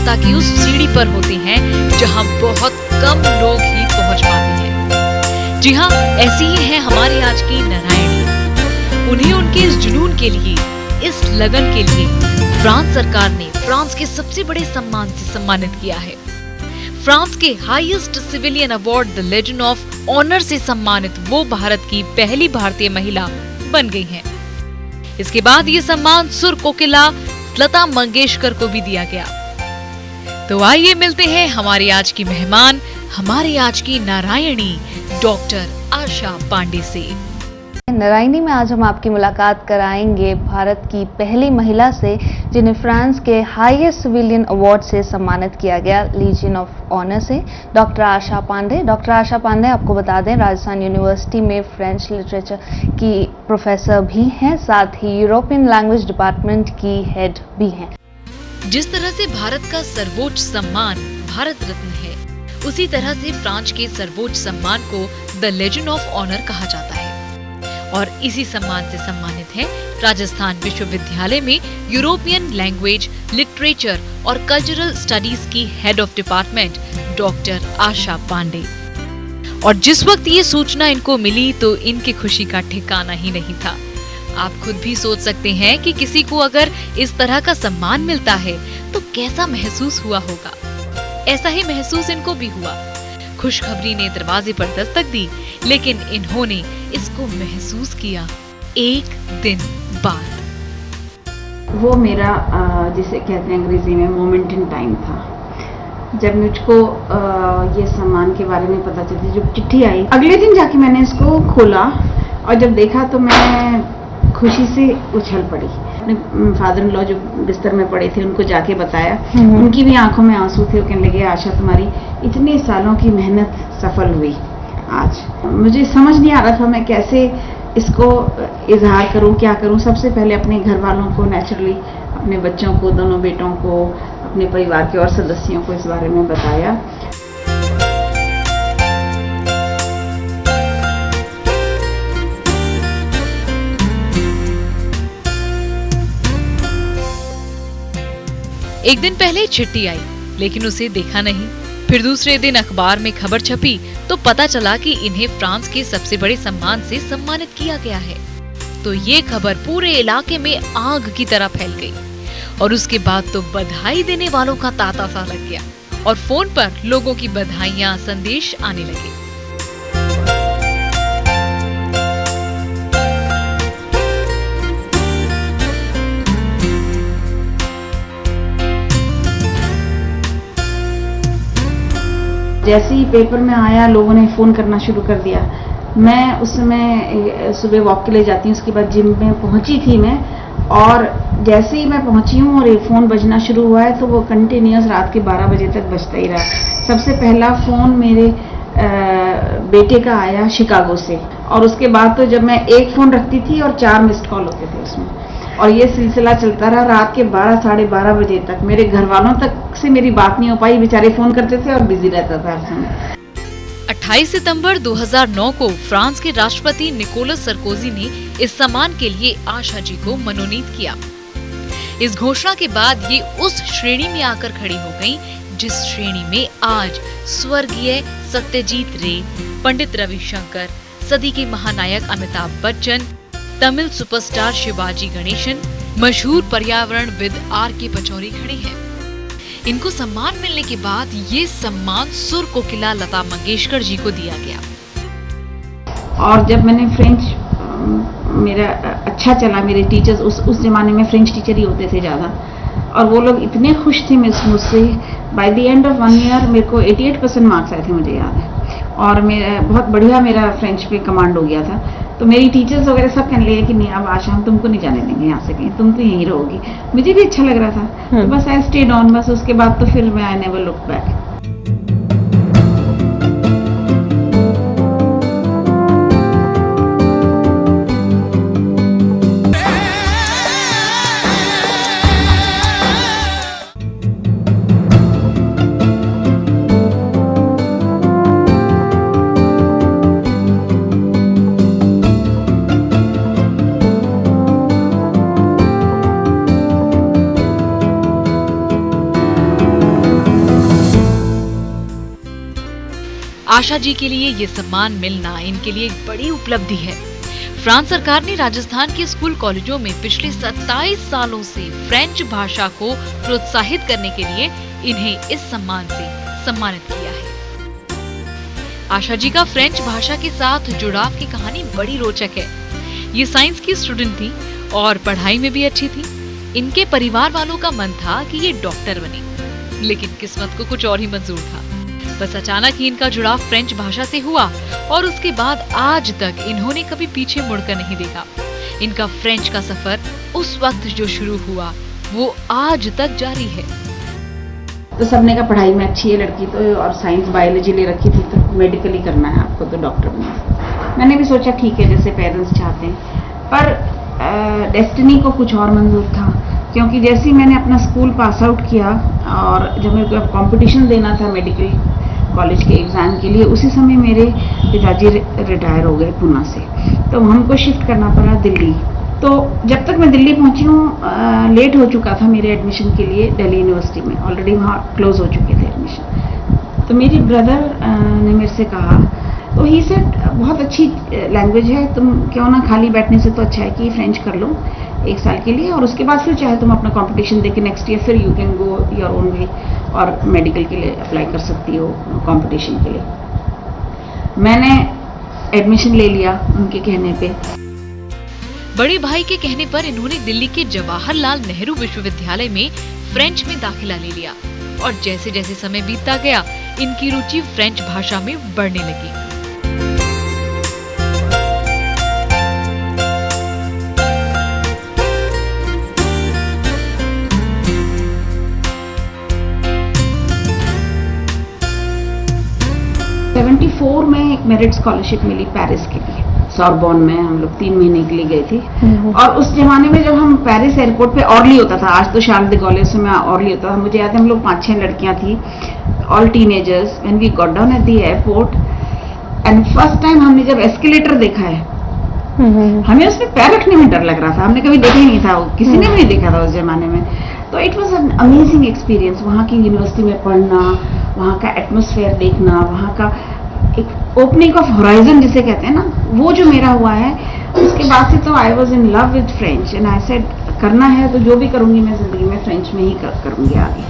सफलता की उस सीढ़ी पर होते हैं जहां बहुत कम लोग ही पहुंच पाते हैं। जी हाँ, ऐसी ही है हमारी आज की नारायणी। उन्हें उनके इस जुनून के लिए, इस लगन के लिए फ्रांस सरकार ने फ्रांस के सबसे बड़े सम्मान से सम्मानित किया है। फ्रांस के highest civilian award the legend of honour से सम्मानित वो भारत की पहली भारतीय महिला बन गई हैं। इसके बाद ये सम्मान सुर कोकिला लता मंगेशकर को भी दिया गया। तो आइए मिलते हैं हमारी आज की मेहमान, हमारी आज की नारायणी डॉक्टर आशा पांडे से। नारायणी में आज हम आपकी मुलाकात कराएंगे भारत की पहली महिला से जिन्हें फ्रांस के हाईएस्ट सिविलियन अवार्ड से सम्मानित किया गया, लीजियन ऑफ ऑनर से, डॉक्टर आशा पांडे। डॉक्टर आशा पांडे, आपको बता दें, राजस्थान यूनिवर्सिटी में फ्रेंच लिटरेचर की प्रोफेसर भी हैं, साथ ही यूरोपियन लैंग्वेज डिपार्टमेंट की हेड भी हैं। जिस तरह से भारत का सर्वोच्च सम्मान भारत रत्न है, उसी तरह से फ्रांस के सर्वोच्च सम्मान को द लेजेंड ऑफ ऑनर कहा जाता है। और इसी सम्मान से सम्मानित है राजस्थान विश्वविद्यालय में यूरोपियन लैंग्वेज, लिटरेचर और कल्चरल स्टडीज की हेड ऑफ डिपार्टमेंट डॉक्टर आशा पांडे। और जिस वक्त ये सूचना इनको मिली तो इनकी खुशी का ठिकाना ही नहीं था। आप खुद भी सोच सकते हैं कि किसी को अगर इस तरह का सम्मान मिलता है तो कैसा महसूस हुआ होगा। ऐसा ही महसूस इनको भी हुआ। खुशखबरी ने दरवाजे पर दस्तक दी, लेकिन इन्होंने इसको महसूस किया एक दिन बाद। वो मेरा जिसे कहते हैं अंग्रेजी में मोमेंट इन टाइम था। जब मुझको ये सम्मान के बारे में पता चली, जब चिट्ठी आई, अगले दिन जाके मैंने इसको खोला और जब देखा तो मैं खुशी से उछल पड़ी। अपने फादर इन लॉ जो बिस्तर में पड़े थे उनको जाके बताया। उनकी भी आंखों में आंसू थे। वो कहने लगे, आशा तुम्हारी इतने सालों की मेहनत सफल हुई आज। मुझे समझ नहीं आ रहा था मैं कैसे इसको इजहार करूं, क्या करूं। सबसे पहले अपने घर वालों को, नेचुरली अपने बच्चों को, दोनों बेटों को, अपने परिवार के और सदस्यों को इस बारे में बताया। एक दिन पहले चिट्ठी आई, लेकिन उसे देखा नहीं। फिर दूसरे दिन अखबार में खबर छपी तो पता चला कि इन्हें फ्रांस के सबसे बड़े सम्मान से सम्मानित किया गया है। तो ये खबर पूरे इलाके में आग की तरह फैल गई और उसके बाद तो बधाई देने वालों का तांता सा लग गया और फोन पर लोगों की बधाइयां, संदेश आने लगे। जैसे ही पेपर में आया, लोगों ने फ़ोन करना शुरू कर दिया। मैं उस समय सुबह वॉक के लिए जाती हूँ, उसके बाद जिम में पहुँची थी मैं, और जैसे ही मैं पहुँची हूँ और ये फ़ोन बजना शुरू हुआ है तो वो कंटिन्यूस रात के 12 बजे तक बजता ही रहा। सबसे पहला फ़ोन मेरे बेटे का आया शिकागो से, और उसके बाद तो जब मैं एक फ़ोन रखती थी और 4 मिस्ड कॉल होते थे उसमें, और ये सिलसिला चलता रहा रात के 12 साढ़े 12 बजे तक। मेरे घर वालों तक से मेरी बात नहीं हो पाई, बेचारे फोन करते थे और बिजी रहता था हर समय। 28 सितंबर 2009 को फ्रांस के राष्ट्रपति निकोलस सरकोजी ने इस सम्मान के लिए आशा जी को मनोनीत किया। इस घोषणा के बाद ये उस श्रेणी में आकर खड़ी हो गयी जिस श्रेणी में आज स्वर्गीय सत्यजीत रे, पंडित रविशंकर, सदी के महानायक अमिताभ बच्चन, तमिल सुपरस्टार शिवाजी गणेशन, मशहूर पर्यावरणविद आर.के. पचौरी खड़े हैं। इनको सम्मान मिलने के बाद ये सम्मान सुर कोकिला लता मंगेशकर जी को दिया गया। और जब मैंने फ्रेंच मेरा अच्छा चला, मेरे टीचर्स उस जमाने में फ्रेंच टीचर ही होते थे ज़्यादा, और वो लोग इतने खुश थे मुझसे। By the end of 1 year मेरे को 88% मार्क्स आए थे, मुझे याद है, और मेरा बहुत बढ़िया मेरा फ्रेंच पे कमांड हो गया था। तो मेरी टीचर्स वगैरह सब कहने लगे कि नहीं, अब आशा हम तुमको नहीं जाने देंगे यहाँ से कहीं, तुम तो यहीं रहोगी। मुझे भी अच्छा लग रहा था, तो बस आई स्टेड ऑन। बस उसके बाद तो फिर मैं I never look back. Asha ji के लिए ये सम्मान मिलना इनके लिए एक बड़ी उपलब्धि है। फ्रांस सरकार ने राजस्थान के स्कूल कॉलेजों में पिछले 27 सालों से फ्रेंच भाषा को प्रोत्साहित करने के लिए इन्हें इस सम्मान से सम्मानित किया है। आशा जी का फ्रेंच भाषा के साथ जुड़ाव की कहानी बड़ी रोचक है। ये साइंस की स्टूडेंट थी और पढ़ाई में भी अच्छी थी। इनके परिवार वालों का मन था कि ये डॉक्टर बने, लेकिन किस्मत को कुछ और ही मंजूर था। बस अचानक ही इनका जुड़ाव फ्रेंच भाषा से हुआ और उसके बाद आज तक इन्होंने कभी पीछे मुड़कर नहीं देखा। इनका फ्रेंच का सफर उस वक्त जो शुरू हुआ वो आज तक जारी है। तो सबने कहा पढ़ाई में अच्छी है लड़की तो, और साइंस बायोलॉजी ले रखी थी, तो मेडिकल ही करना है आपको, तो डॉक्टर बनना। मैंने भी सोचा ठीक है जैसे पेरेंट्स चाहते हैं, पर डेस्टिनी को कुछ और मंजूर था। क्योंकि जैसे ही मैंने अपना स्कूल पास आउट किया और जब मेरे को कंपटीशन देना था मेडिकल कॉलेज के एग्ज़ाम के लिए, उसी समय मेरे पिताजी रिटायर हो गए पूना से, तो हमको शिफ्ट करना पड़ा दिल्ली। तो जब तक मैं दिल्ली पहुंची हूँ लेट हो चुका था मेरे एडमिशन के लिए दिल्ली यूनिवर्सिटी में, ऑलरेडी वहाँ क्लोज हो चुके थे एडमिशन। तो मेरी ब्रदर ने मेरे से कहा, तो ही सेड बहुत अच्छी लैंग्वेज है, तुम क्यों ना खाली बैठने से तो अच्छा है कि फ्रेंच कर लो 1 साल के लिए, और उसके बाद फिर चाहे तुम अपना कंपटीशन देके नेक्स्ट ईयर फिर you can go your own way और मेडिकल के लिए अप्लाई कर सकती हो कंपटीशन के लिए। मैंने एडमिशन ले लिया उनके कहने पे। बड़े भाई के कहने पर इन्होंने दिल्ली के जवाहरलाल नेहरू विश्वविद्यालय में फ्रेंच में दाखिला ले लिया और जैसे जैसे समय बीतता गया इनकी रुचि फ्रेंच भाषा में बढ़ने लगी। में एक मेरिट स्कॉलरशिप मिली पेरिस के लिए, सॉर्बोन में हम लोग 3 महीने के लिए गए थे। और उस जमाने में जब हम पेरिस एयरपोर्ट पे ऑर्ली होता था, आज तो शार्ल दे गॉले में ऑर्ली होता था, मुझे याद है हम लोग 5-6 लड़कियां थी, all teenagers. When we got down at the airport and first time हमने जब एस्केलेटर देखा है, हमें उसमें पैर रखने में डर लग रहा था, हमने कभी देखा ही नहीं था, किसी ने भी नहीं देखा था उस जमाने में। तो it was an amazing experience, वहाँ की यूनिवर्सिटी में पढ़ना, वहाँ का एटमोसफेयर देखना, वहाँ का एक ओपनिंग ऑफ होराइजन जिसे कहते हैं ना, वो जो मेरा हुआ है। उसके बाद से तो I was in love with French and I said करना है तो जो भी करूंगी मैं जिंदगी में फ्रेंच में ही करूंगी आगे।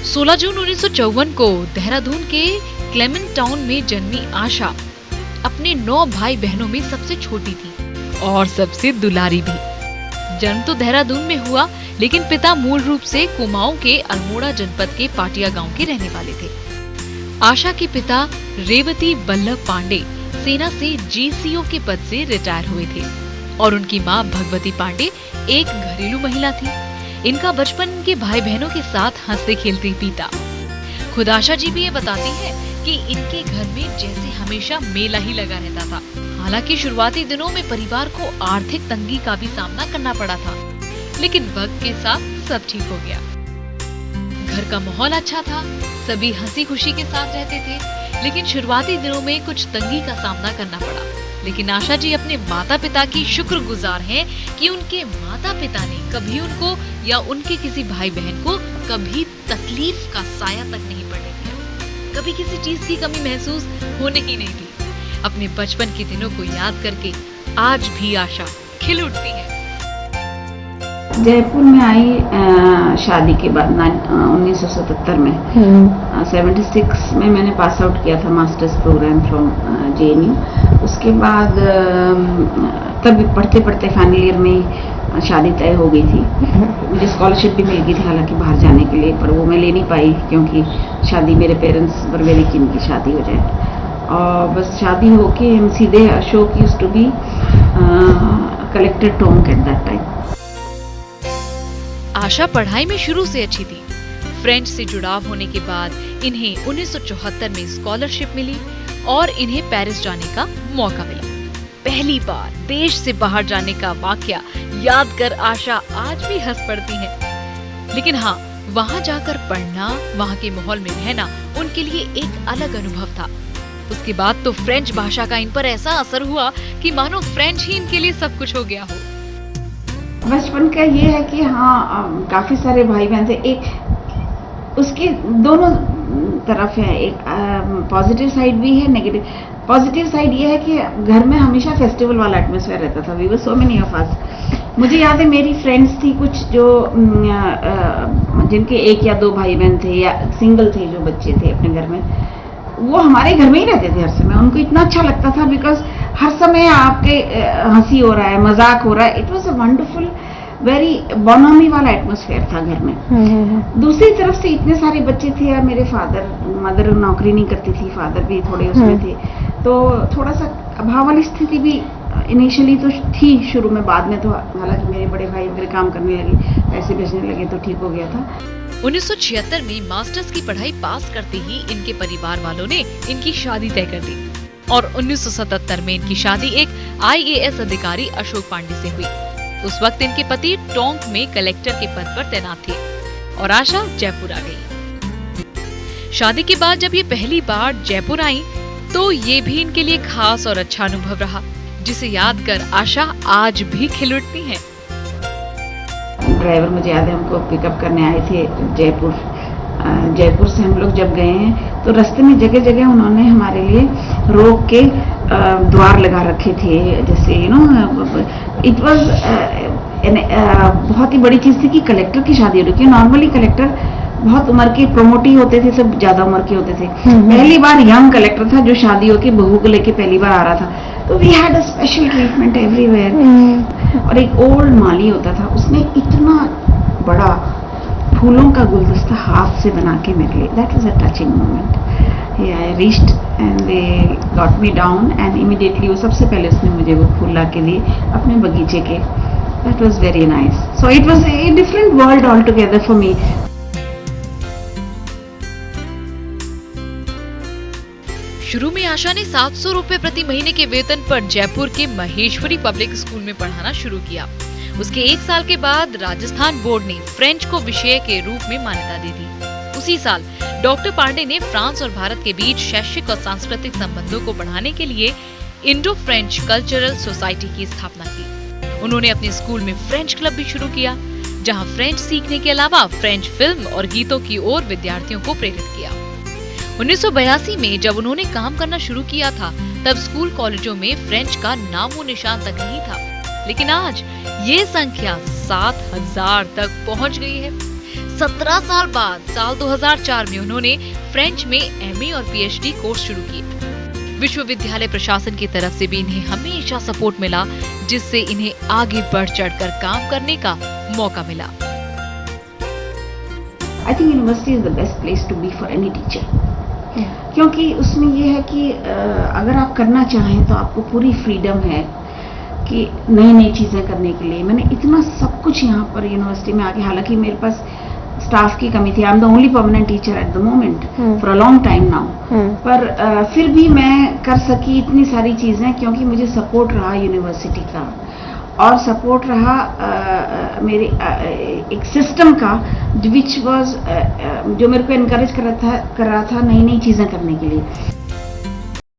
16 जून 1954 को देहरादून के क्लेमेंट टाउन में जन्मी आशा अपने 9 भाई बहनों में सबसे छोटी थी और सबसे दुलारी भी। जन्म तो देहरादून में हुआ, लेकिन पिता मूल रूप से कुमाऊं के अल्मोड़ा जनपद के पाटिया गांव के रहने वाले थे। आशा के पिता रेवती बल्लभ पांडे सेना से जीसीओ के पद से रिटायर हुए थे और उनकी मां भगवती पांडे एक घरेलू महिला थी। इनका बचपन इनके भाई बहनों के साथ हंसते खेलते बीता। खुद आशा जी भी ये बताती है कि इनके घर में जैसे हमेशा मेला ही लगा रहता था। हालांकि शुरुआती दिनों में परिवार को आर्थिक तंगी का भी सामना करना पड़ा था, लेकिन वक्त के साथ सब ठीक हो गया। घर का माहौल अच्छा था, सभी हंसी खुशी के साथ रहते थे, लेकिन शुरुआती दिनों में कुछ तंगी का सामना करना पड़ा। लेकिन आशा जी अपने माता पिता की शुक्रगुजार हैं कि उनके माता पिता ने कभी उनको या उनके किसी भाई बहन को कभी तकलीफ का साया तक नहीं पड़ने दिया, कभी किसी चीज की कमी महसूस होने ही नहीं दी। अपने बचपन के दिनों को याद करके आज भी आशा खिल उठती है। जयपुर में आई शादी के बाद 1977 में। 76 में मैंने पास आउट किया था मास्टर्स प्रोग्राम फ्रॉम JNU। उसके बाद तब पढ़ते पढ़ते फाइनल ईयर में शादी तय हो गई थी। मुझे स्कॉलरशिप भी मिल गई थी हालांकि बाहर जाने के लिए, पर वो मैं ले नहीं पाई क्योंकि शादी मेरे पेरेंट्स वर वेरी कीन की शादी हो जाए। और बस शादी होके हम सीधे Ashok used to be collector Tonk at that time. Asha पढ़ाई में शुरू से अच्छी थी। फ्रेंच से जुड़ाव होने के बाद इन्हें 1974 में स्कॉलरशिप मिली और इन्हें पेरिस जाने का मौका मिला। पहली बार देश से बाहर जाने का वाकया याद कर आशा आज भी हंस पड़ती है। लेकिन हाँ, वहाँ जाकर पढ़ना, वहाँ के माहौल में रहना उनके लिए एक अलग अनुभव था। उसके बाद तो फ्रेंच भाषा का इन पर ऐसा असर हुआ कि मानो फ्रेंच ही इनके लिए सब कुछ हो गया हो। बचपन का ये है कि हाँ, काफी सारे भाई बहन थे। एक उसके दोनों तरफ है, एक पॉजिटिव साइड भी है, नेगेटिव। पॉजिटिव साइड ये है कि घर में हमेशा फेस्टिवल वाला एटमॉस्फेयर रहता था। We were so many of us. मुझे याद है मेरी फ्रेंड्स थी कुछ जो जिनके एक या दो भाई बहन थे या सिंगल थे जो बच्चे थे अपने घर में, वो हमारे घर में ही रहते थे हर समय। उनको इतना अच्छा लगता था बिकॉज हर समय आपके हंसी हो रहा है, मजाक हो रहा है। It was a wonderful very bonhomie वाला एटमॉस्फेयर था घर में। दूसरी तरफ से इतने सारे बच्चे थे और मेरे मदर नौकरी नहीं करती थी, फादर भी थोड़े उसमें थे, तो थोड़ा सा अभाव वाली स्थिति भी इनिशियली तो थी शुरू में। बाद में तो हालांकि मेरे बड़े भाई वगैरह काम करने लगे, पैसे भेजने लगे तो ठीक हो गया था। 1976 में मास्टर्स की पढ़ाई पास करते ही इनके परिवार वालों ने इनकी शादी तय कर दी और 1977 में इनकी शादी एक IAS अधिकारी अशोक पांडे से हुई। उस वक्त इनके पति टोंक में कलेक्टर के पद पर तैनात थे और आशा जयपुर आ गई। शादी के बाद जब ये पहली बार जयपुर आई तो ये भी इनके लिए खास और अच्छा अनुभव रहा, जिसे याद कर आशा आज भी खिल उठती हैं। ड्राइवर मुझे याद है हमको पिकअप करने आए थे जयपुर। जयपुर से हम लोग जब गए हैं तो रास्ते में जगह जगह उन्होंने हमारे लिए रोक के द्वार लगा रखे थे। जैसे इट वाज बहुत ही बड़ी चीज थी कि कलेक्टर की शादी हो रही है। नॉर्मली कलेक्टर बहुत उम्र के प्रोमोट ही होते थे, सब ज्यादा उम्र के होते थे। पहली बार यंग कलेक्टर था जो शादी होके बहू को लेके पहली बार आ रहा था, तो we had a special treatment everywhere. और एक ओल्ड माली होता था, उसने इतना बड़ा फूलों का गुलदस्ता हाथ से बना के मेरे लिए, that was a touching moment. I reached and they got me down and immediately वो सबसे पहले उसने मुझे वो फूल ला के दिए अपने बगीचे के। That was very nice. So it was a different world all together for me. शुरू में आशा ने 700 रुपए प्रति महीने के वेतन पर जयपुर के महेश्वरी पब्लिक स्कूल में पढ़ाना शुरू किया। उसके 1 साल के बाद राजस्थान बोर्ड ने फ्रेंच को विषय के रूप में मान्यता दे दी। उसी साल डॉक्टर पांडे ने फ्रांस और भारत के बीच शैक्षिक और सांस्कृतिक संबंधों को बढ़ाने के लिए इंडो फ्रेंच कल्चरल सोसाइटी की स्थापना की। उन्होंने अपने स्कूल में फ्रेंच क्लब भी शुरू किया, जहां फ्रेंच सीखने के अलावा फ्रेंच फिल्म और गीतों की ओर विद्यार्थियों को प्रेरित किया। 1982 में जब उन्होंने काम करना शुरू किया था, तब स्कूल कॉलेजों में फ्रेंच का नामो निशान तक नहीं था, लेकिन आज ये संख्या 7000 तक पहुंच गई है। 17 साल बाद साल 2004 में उन्होंने फ्रेंच में MA और PhD कोर्स शुरू किए। विश्वविद्यालय प्रशासन की तरफ से भी इन्हें हमेशा सपोर्ट मिला, जिससे इन्हें आगे बढ़ चढ़कर काम करने का मौका मिला। I think university is the best place to be for any teacher. क्योंकि उसमें ये है कि अगर आप करना चाहें तो आपको पूरी फ्रीडम है कि नई नई चीज़ें करने के लिए। मैंने इतना सब कुछ यहाँ पर यूनिवर्सिटी में आके, हालांकि मेरे पास स्टाफ की कमी थी, I am the only permanent teacher at the moment for a long time now, पर फिर भी मैं कर सकी इतनी सारी चीज़ें क्योंकि मुझे सपोर्ट रहा यूनिवर्सिटी का और सपोर्ट रहा मेरे एक सिस्टम का विच वाज जो मेरे को एनकरेज कर रहा था नई नई चीज़ें करने के लिए।